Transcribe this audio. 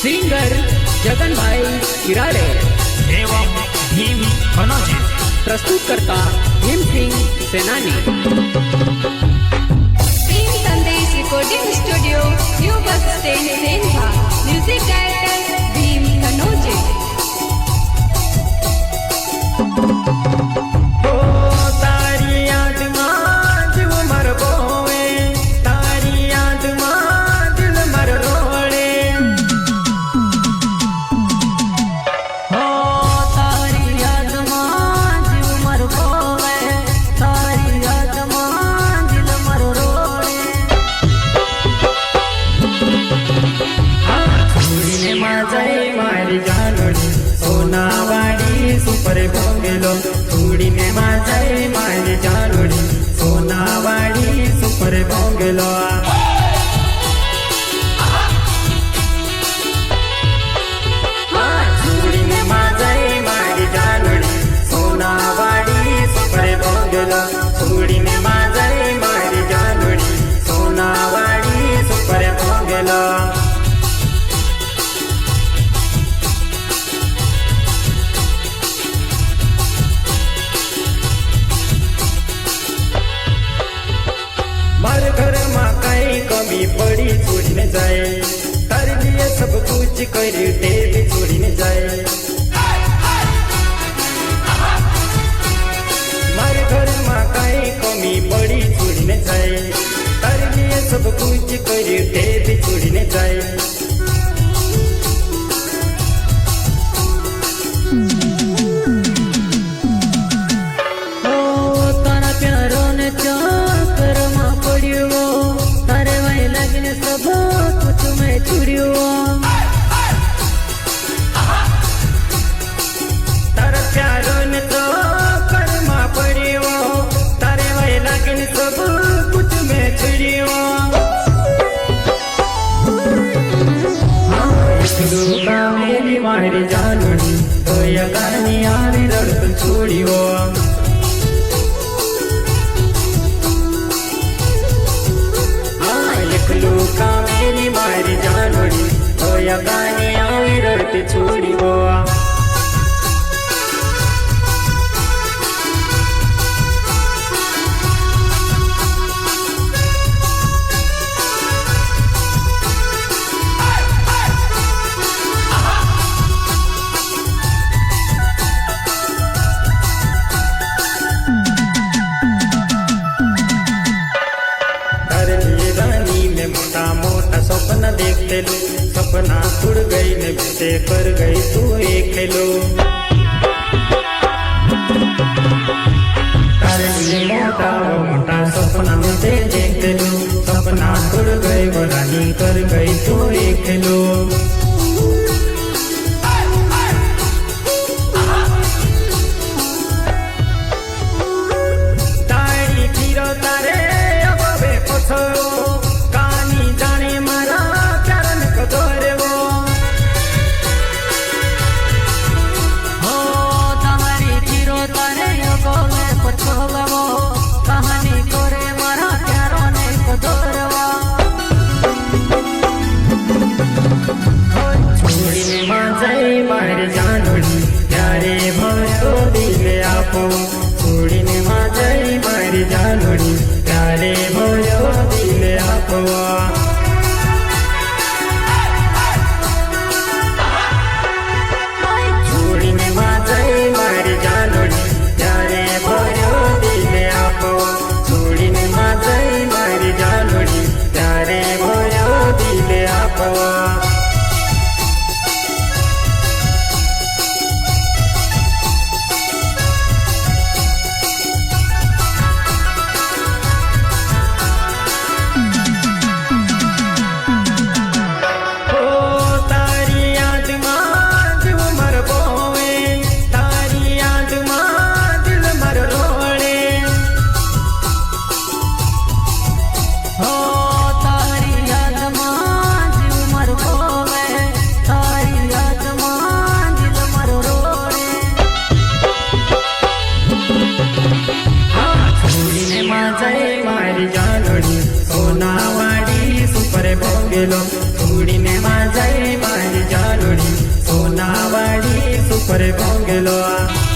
Singer Jagan भाई किराड़े एवं भीम कनौजे। प्रस्तुत करता Bhim Singh Senani. Prem Sandesh recording studio new bus stand Sendha. Music director Bhim Kanauje. Super bungalow थोड़ी ने माझाई मारी जानुड़ी सोनावाड़ी सुपर बंगलो थोड़ी ने माझाई मारी जानुड़ी सोनावाड़ी सुपर बंगलो थोड़ी ने माझाई मारी जानुड़ी सोनावाड़ी सुपर बंगलो। मारे घर में कई कमी पड़ी छोड़ने जाए तारे लिए सब कुछ कर दे भी छोड़ने जाए। मारे घर में कई कमी पड़ी छोड़ने जाए तारे लिए सब कुछ कर दे भी छोड़ने जाए। तारा प्यारो ने तो कर्मा पड़ियो तारे वही लगन सब कुछ में छुड़ियो। लूका मेरी मारी जानुड़ी तो ये गानी आरी लड़क छोड़ियो। लूका मेरी मारी जानुड़ी तो ये गानी आरी लड़क छोड़ियो। मोटा मोटा सपना देखते लो सपना उड़ गई ने बीते कर गई तू एक लो। तारे लिए मोटा मोटा सपना में देखते लो सपना उड़ गई वरानी कर गई तू एक लो। तारी फिरो तारे अब बे पछो मारे जानुड़ी प्यारे भरो दिल आपो छोड़ी ने माझाई मारी जानुड़ी प्यारे भरो दिल आपो। छोड़ी ने माझाई मारी जानुड़ी प्यारे भरो दिल आपो छोड़ी ने माझाई मारी जानुड़ी प्यारे भरो दिल आपो। सोनावाड़ी सुपर बंगलो छोड़ी ने माझाई मारी जा પર ભાંગેલો આ